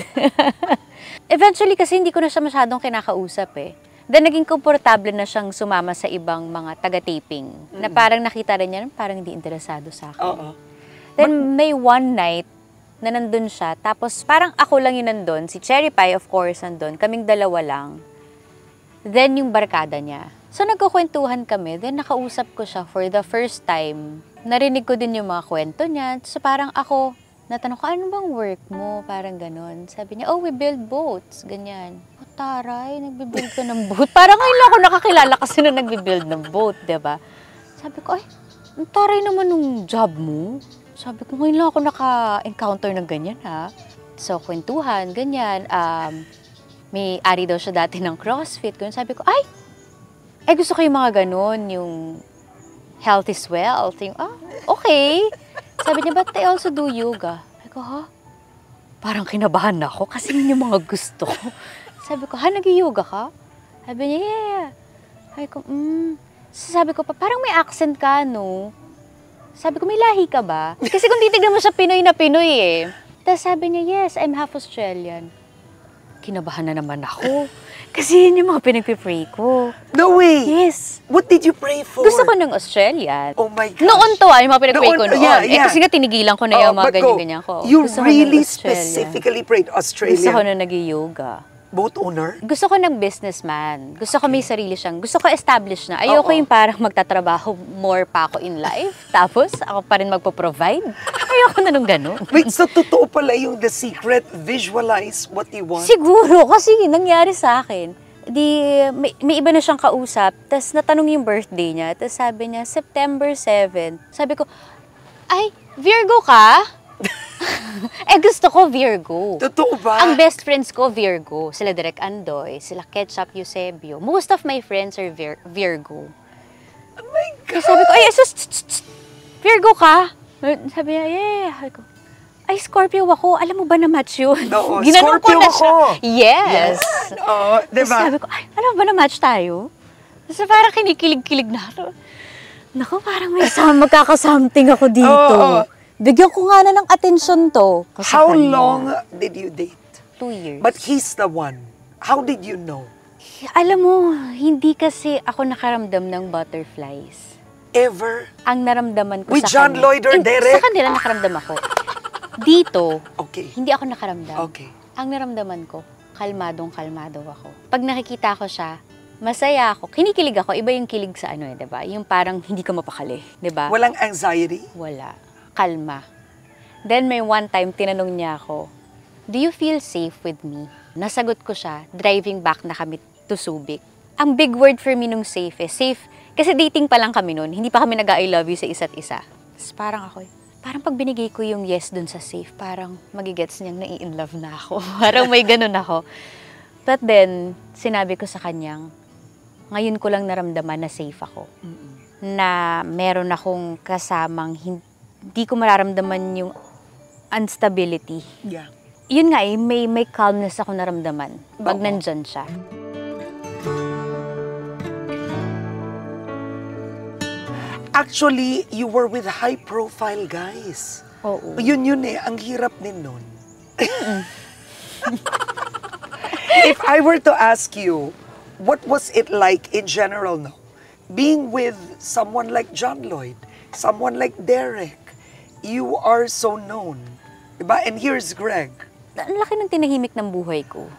S2: Eventually kasi hindi ko na siya masyadong kinakausap eh. Then naging komportable na siyang sumama sa ibang mga taga-taping. Na parang nakita rin niya, parang hindi interesado sa akin. Then may one night na nandun siya. Tapos parang ako lang yun nandun. Si Cherry Pie of course nandun. Kaming dalawa lang. Then yung barkada niya. So, nagkukwentuhan kami, then nakausap ko siya for the first time. Narinig ko din yung mga kwento niya. So, parang ako, natanong ko, ano bang work mo? Parang ganon. Sabi niya, oh, we build boats. Ganyan. Oh, taray, nagbibuild ka ng boat. Parang ngayon lang ako nakakilala kasi na nagbibuild ng boat, diba? Sabi ko, ay, ang taray naman nung job mo. Sabi ko, ngayon lang ako naka-encounter ng ganyan, ha? So, kwentuhan, ganyan. May ari daw siya dati ng CrossFit. Ganyan. Sabi ko, ay, gusto ko yung mga ganun, yung health is wealth. Yung, okay. Sabi niya, but I also do yoga. Sabi ko, ha? Parang kinabahan ako kasi yun yung mga gusto ko. Sabi ko, nag-yoga ka? Sabi niya, yeah. Sabi ko, Sabi ko, parang may accent ka, no? Sabi ko, may lahi ka ba? Kasi kung titignan mo siya, Pinoy na Pinoy eh. Tapos sabi niya, yes, I'm half Australian. Kinabahan na naman ako. Kasi yun yung mga pinagpipray ko.
S1: No way!
S2: Yes.
S1: What did you pray for?
S2: Gusto ko ng Australian.
S1: Oh my gosh.
S2: Noon to, yung mga pinagpray ko noon.
S1: Yeah.
S2: Kasi nga tinigilan ko na yung mga ganyan-ganyan ko.
S1: You
S2: Gusto ko
S1: really
S2: ng Australian.
S1: specifically prayed Australian?
S2: Gusto ko na nag-yoga.
S1: Boat owner?
S2: Gusto ko ng businessman. Gusto ko may sarili siyang. Gusto ko established na. Ayoko yung parang magtatrabaho more pa ako in life. Tapos ako pa rin magpo-provide. Ayoko na nung ganun.
S1: Wait, so totoo pala yung the secret, visualize what you want?
S2: Siguro, kasi nangyari sa akin. May iba na siyang kausap. Tapos natanong yung birthday niya. Tapos sabi niya, September 7. Sabi ko, ay, Virgo ka? Gusto ko Virgo.
S1: Totoo ba?
S2: Ang best friends ko, Virgo. Sila Direk Andoy, sila Ketchup Eusebio. Most of my friends are Virgo.
S1: Oh my God!
S2: Kaya sabi ko, ay, Virgo ka? Sabi niya, yeah. Sabi ko, ay, Scorpio ako. Alam mo ba na match yun?
S1: Oo,
S2: Ginanong
S1: Scorpio
S2: ko na siya.
S1: ako.
S2: Yes.
S1: Oo, diba?
S2: Sabi ko, ay, alam mo ba na match tayo? Kasi parang kinikilig-kilig na ako. Naku, parang may magkaka-something ako dito. Bigyan ko nga na ng atensyon to.
S1: How long did you date?
S2: 2 years.
S1: But he's the one. How did you know?
S2: Alam mo, hindi kasi ako nakaramdam ng butterflies.
S1: Ever?
S2: Ang naramdaman ko
S1: With
S2: sa
S1: John
S2: kanya.
S1: Lloyd or Derek?
S2: Sa kanila nakaramdam ako. Dito,
S1: Okay.
S2: hindi ako nakaramdam.
S1: Okay.
S2: Ang naramdaman ko, kalmadong-kalmado ako. Pag nakikita ko siya, masaya ako. Kinikilig ako. Iba yung kilig sa ano eh, diba? Yung parang hindi ka mapakali, diba?
S1: Walang anxiety?
S2: Wala. Kalma. Then may one time, tinanong niya ako, do you feel safe with me? Nasagot ko siya, driving back na kami to Subic. Ang big word for me nung safe eh. Safe, kasi dating pa lang kami noon, hindi pa kami nag-I love you sa isa't isa. Tapos parang ako, parang pag binigay ko yung yes dun sa safe, parang magigets niyang nai-in love na ako. Parang may ganun ako. But then, sinabi ko sa kanyang, ngayon ko lang naramdaman na safe ako. Na meron akong kasamang hindi ko mararamdaman yung instability.
S1: Yeah.
S2: Yun nga eh, may calmness ako naramdaman pag
S1: Oo.
S2: nandyan siya.
S1: Actually, you were with high-profile guys.
S2: Oo.
S1: Yun eh. Ang hirap din nun. If I were to ask you, what was it like in general now? Being with someone like John Lloyd, someone like Derek, you are so known. Diba? And here's Greg.
S2: Ang laki ng tinahimik ng buhay ko.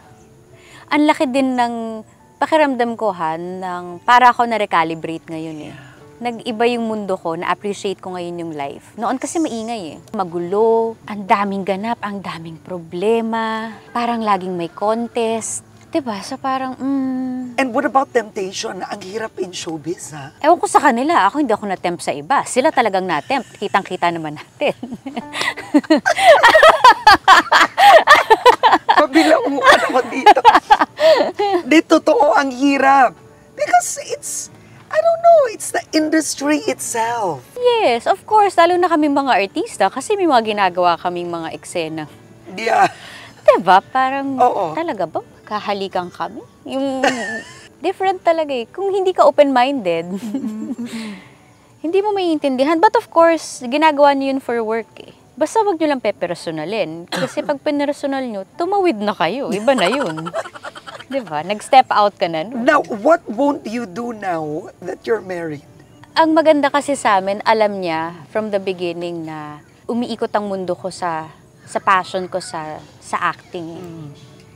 S2: ang laki din ng pakiramdam ko, ng para ako na-recalibrate ngayon eh. Nag-iba yung mundo ko, na-appreciate ko ngayon yung life. Noon kasi maingay eh. Magulo, ang daming ganap, ang daming problema, parang laging may contest. Diba? So parang,
S1: And what about temptation? Ang hirap in showbiz, ha?
S2: Ewan ko sa kanila, ako hindi ako na-tempt sa iba. Sila talagang na-tempt, kitang-kita naman natin.
S1: Pabilang mo ka naman dito. Di, totoo ang hirap. Because it's, I don't know, it's the industry itself.
S2: Yes, of course, lalo na kami mga artista kasi may mga ginagawa kaming mga eksena.
S1: Yeah.
S2: Diba? Parang,
S1: Oo.
S2: talaga ba? Kahalikan kami? Yung different talaga eh. Kung hindi ka open-minded, hindi mo maiintindihan. But of course, ginagawa niyo yun for work eh. Basta wag nyo lang pepersonalin. Kasi pag pinersonal nyo, tumawid na kayo. Iba na yun. Diba? Nag-step out ka na. No?
S1: Now, what won't you do now that you're married?
S2: Ang maganda kasi sa amin, alam niya from the beginning na umiikot ang mundo ko sa passion ko sa acting.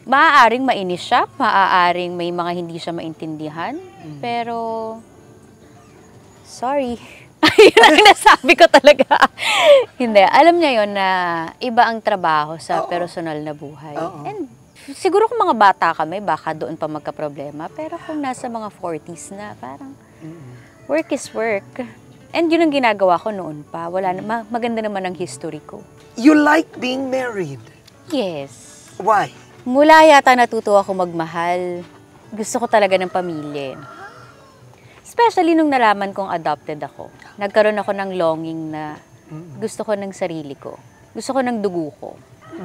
S2: Maaaring mainis siya, maaaring may mga hindi siya maintindihan, pero sorry. Ayun ang nasabi ko talaga. Hindi, alam niya yon na iba ang trabaho sa personal na buhay. And siguro kung mga bata kami, baka doon pa magka-problema, pero kung nasa mga 40s na, parang work is work. And yun ang ginagawa ko noon pa. Wala na, maganda naman ang history ko.
S1: You like being married?
S2: Yes.
S1: Why?
S2: Mula yata natuto ako magmahal. Gusto ko talaga ng pamilya. Especially nung nalaman kong adopted ako. Nagkaroon ako ng longing na gusto ko ng sarili ko. Gusto ko ng dugo ko.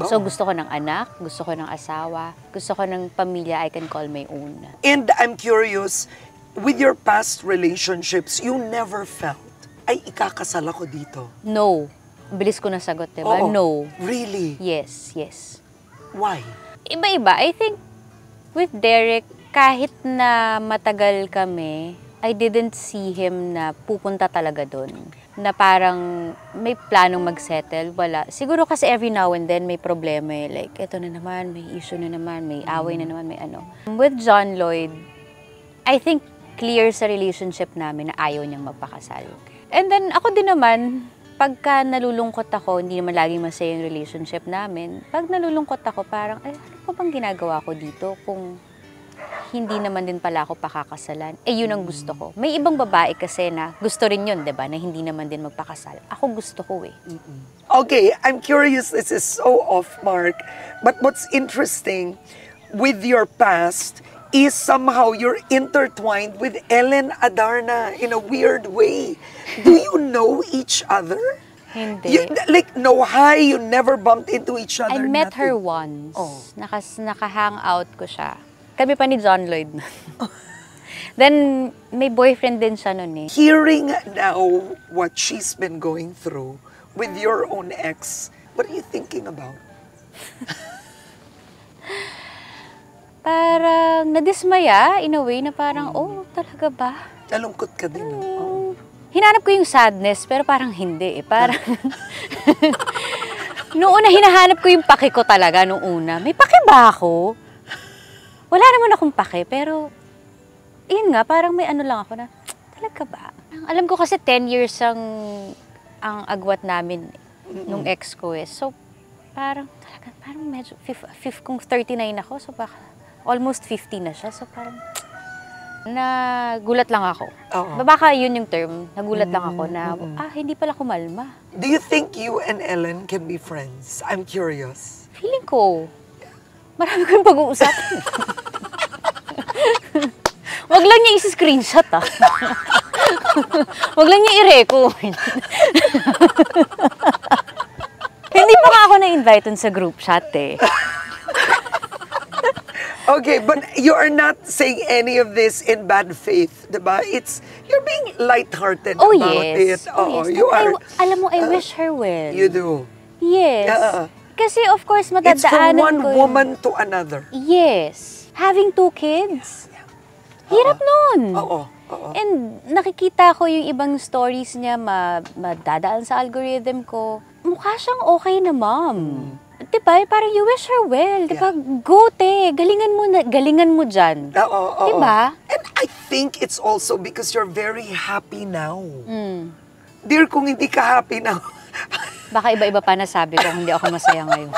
S2: So gusto ko ng anak, gusto ko ng asawa, gusto ko ng pamilya I can call my own.
S1: And I'm curious, with your past relationships, you never felt, ay, ikakasal ako dito.
S2: No. Bilis ko na sagot, diba?
S1: Oo.
S2: No.
S1: Really?
S2: Yes, yes.
S1: Why?
S2: Iba-iba. I think with Derek, kahit na matagal kami, I didn't see him na pupunta talaga doon. Na parang may planong mag-settle. Wala. Siguro kasi every now and then may problema eh. Like, eto na naman, may issue na naman, may away na naman, may ano. With John Lloyd, I think clear sa relationship namin na ayaw niyang magpakasal. And then ako din naman, pagka nalulungkot ako, hindi naman laging masaya yung relationship namin. Pag nalulungkot ako, parang, ay, ano pa bang ginagawa ko dito kung hindi naman din pala ako pakakasalan? Eh, yun ang gusto ko. May ibang babae kasi na gusto rin yun, diba? Na hindi naman din magpakasal. Ako gusto ko eh.
S1: Okay, I'm curious, this is so off mark, but what's interesting with your past is somehow you're intertwined with Ellen Adarna in a weird way. Do you know each other?
S2: Hindi.
S1: Like, no hi, you never bumped into each other?
S2: I met her
S1: nothing?
S2: once.
S1: Oh.
S2: Naka-hangout ko siya. Kami pa ni John Lloyd. Then, may boyfriend din siya nun eh.
S1: Hearing now what she's been going through with your own ex, what are you thinking about?
S2: Parang nadismaya in a way na parang, oh, talaga ba?
S1: Nalungkot ka din. No?
S2: Hinanap ko yung sadness, pero parang hindi eh. Parang, noong una, hinahanap ko yung pake ko talaga noong una. May pake ba ako? Wala naman akong pake, pero, yun nga, parang may ano lang ako na, talaga ba? Alam ko kasi 10 years ang agwat namin nung ex ko eh. So, parang medyo, kung 39 ako, so baka, almost 50 na siya. So, parang, nagulat lang ako. Baka yun yung term. Nagulat lang ako na, hindi pala kumalma.
S1: Do you think you and Ellen can be friends? I'm curious.
S2: Feeling ko, marami ko yung pag-uusapan. Wag lang niya isi-screenshot ah. Wag lang niya i-record. Hindi pa nga ako na-invite sa group chat eh.
S1: Okay, but you are not saying any of this in bad faith, diba? You're being lighthearted
S2: Oh
S1: about
S2: yes.
S1: it.
S2: Oh yes.
S1: You are.
S2: Alam mo, I wish her well.
S1: You do.
S2: Yes. Kasi of course,
S1: It's from
S2: madadaanan
S1: one
S2: ko
S1: woman to another.
S2: Yes. Having 2 kids. Hirap nun.
S1: Oo.
S2: And nakikita ko yung ibang stories niya madadaan sa algorithm ko. Mukha siyang okay na mom. diba, parang you wish her well. Diba, go te, galingan mo dyan.
S1: Oo.
S2: Diba?
S1: And I think it's also because you're very happy now.
S2: Mm.
S1: Dear, kung hindi ka happy now,
S2: Baka iba-iba pa na sabi ko, hindi ako masaya ngayon.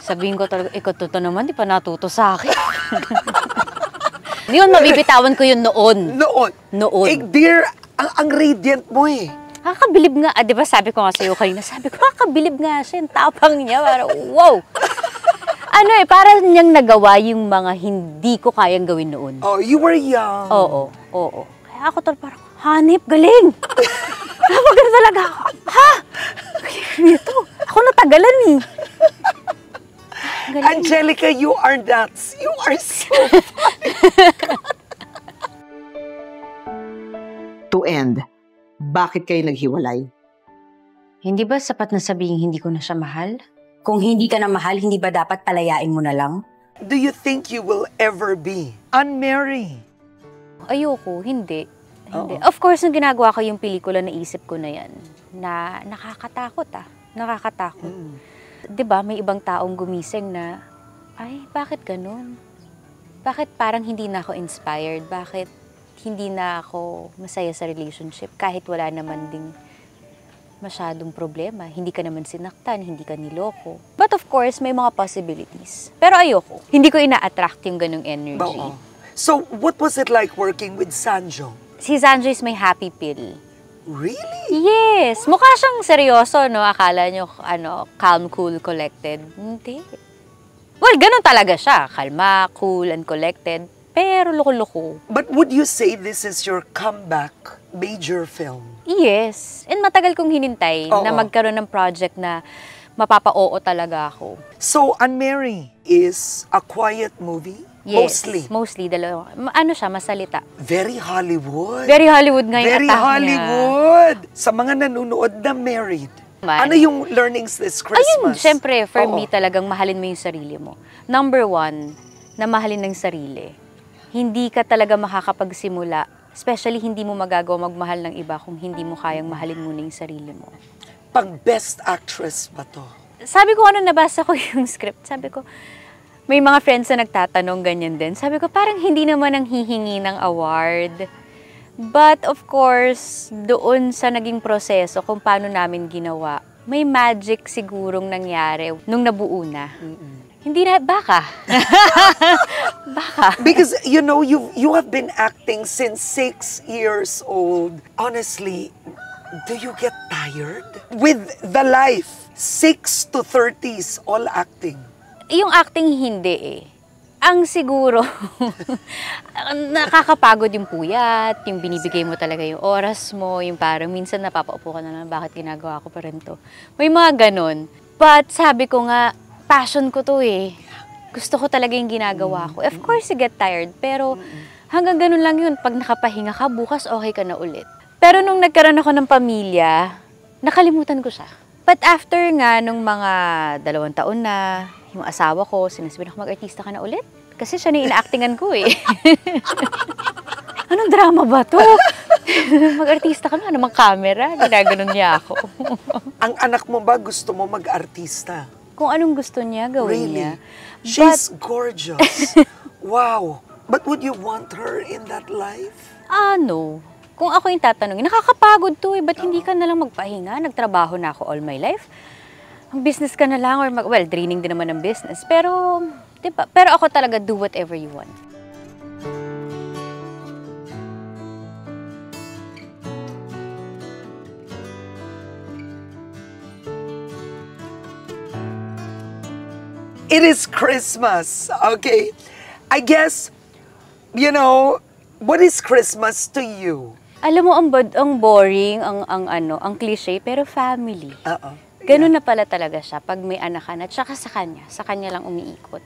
S2: Sabihin ko talaga, ikaw totoo naman, di pa natuto sa akin. Yun, mabibitawan ko yun noon.
S1: Noon. Eh, dear, ang radiant mo eh.
S2: Kakabilib nga, di ba sabi ko nga sa'yo kanina, sabi ko, kakabilib nga siya, yung tapang niya, parang, wow! Ano eh, para niyang nagawa yung mga hindi ko kayang gawin noon.
S1: Oh, you were young.
S2: Oo. Kaya ako talaga parang, hanip, galing! Napagano talaga ako, ha? Galing ito. Ako natagalan eh. Galing.
S1: Angelica, you are nuts. You are so
S5: To end, bakit kayo naghiwalay?
S6: Hindi ba sapat na sabihin hindi ko na siya mahal? Kung hindi ka na mahal, hindi ba dapat palayain mo na lang?
S1: Do you think you will ever be unmarried?
S2: Ayoko, hindi. Of course, nung ginagawa ko yung pelikula, naisip ko na yan, na nakakatakot Nakakatakot. Diba, may ibang taong gumising na, ay, bakit ganun? Bakit parang hindi na ako inspired? Bakit hindi na ako masaya sa relationship kahit wala naman ding masyadong problema? Hindi ka naman sinaktan, hindi ka niloko. But of course, may mga possibilities. Pero ayoko. Hindi ko ina-attract yung ganung energy.
S1: So, what was it like working with Sanjo?
S2: Si Sanjo is my happy pill.
S1: Really?
S2: Yes! Mukha siyang seryoso, no? Akala nyo, calm, cool, collected. Hindi. Well, ganun talaga siya. Kalma, cool, and collected. Pero loko-loko.
S1: But would you say this is your comeback major film?
S2: Yes. And matagal kong hinintay na magkaroon ng project na mapapa-oo talaga ako.
S1: So, Unmarried is a quiet movie?
S2: Yes. Mostly. Dalawa. Ano siya, masalita.
S1: Very Hollywood.
S2: Very Hollywood nga yung
S1: Very
S2: attack
S1: Hollywood. Niya. Sa mga nanonood na married, ano yung learnings this Christmas?
S2: Ayun, syempre, for me talagang mahalin mo yung sarili mo. Number one, na mahalin ng sarili. Hindi ka talaga makakapagsimula, especially hindi mo magagawa magmahal ng iba kung hindi mo kayang mahalin muna yung sarili mo.
S1: Pang best actress ba to?
S2: Sabi ko, nabasa ko yung script, sabi ko, may mga friends na nagtatanong ganyan din. Sabi ko, parang hindi naman ang hihingi ng award. But of course, doon sa naging proseso kung paano namin ginawa, may magic sigurong nangyari nung nabuo na. Hindi na, baka. Baka.
S1: Because, you know, you have been acting since 6 years old. Honestly, do you get tired? With the life, 6 to 30s, all acting.
S2: Yung acting hindi eh. Ang siguro, nakakapagod yung puyat, yung binibigay mo talaga yung oras mo, yung parang minsan napapaupo ka na lang, bakit ginagawa ko pa rin to? May mga ganon. But sabi ko nga, passion ko to eh. Gusto ko talaga yung ginagawa ko. Of course, you get tired, pero hanggang ganun lang yun. Pag nakapahinga ka, bukas okay ka na ulit. Pero nung nagkaroon ako ng pamilya, nakalimutan ko siya. But after nga, nung mga 2 taon na, yung asawa ko, sinasabi ako, mag-artista ka na ulit? Kasi siya na ina-actingan ko eh. Anong drama ba to? Mag-artista ka na, namang camera. Ginaganon niya ako.
S1: Ang anak mo ba gusto mo mag-artista?
S2: Kung anong gusto niya, gawin niya.
S1: She's gorgeous. Wow. But would you want her in that life?
S2: No. Kung ako yung tatanungin, nakakapagod to eh. Ba't hindi ka nalang magpahinga? Nagtrabaho na ako all my life. Ang business ka na lang or well, draining din naman ng business. Pero, diba? Pero ako talaga, do whatever you want.
S1: It is Christmas, okay? I guess, you know, what is Christmas to you?
S2: Alam mo, ang boring, ang cliche, pero family. Ganun na pala talaga siya pag may anak ka na, tsaka sa kanya lang umiikot.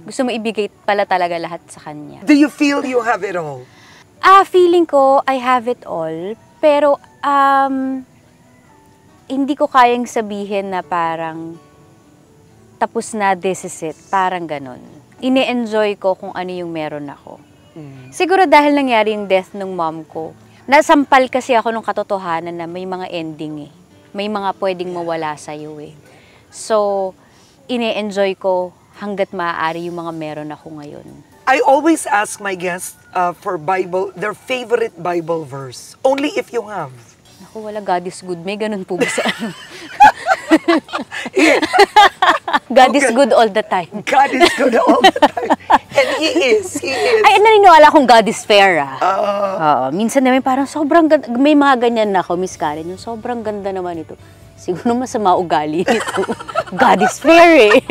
S2: Gusto mo ibigay pala talaga lahat sa kanya.
S1: Do you feel you have it all?
S2: Feeling ko, I have it all, pero hindi ko kayang sabihin na parang tapos na, this is it, parang ganun. Ine-enjoy ko kung ano yung meron ako. Siguro dahil nangyari yung death ng mom ko, nasampal kasi ako ng katotohanan na may mga ending eh. May mga pwedeng mawala sa'yo eh. So, ine-enjoy ko hanggat maaari yung mga meron ako ngayon.
S1: I always ask my guests for Bible, their favorite Bible verse. Only if you have.
S2: Naku, wala, God is good. May ganun po ba sa ano? God is good all the time.
S1: God is good all the time. And He is. He is.
S2: Ay, naniniwala akong God is fair, Oo, minsan naman parang sobrang ganda. May mga ganyan na ako, Miss Karen, yung sobrang ganda naman ito. Siguro masama ugali nito. God is fair, eh.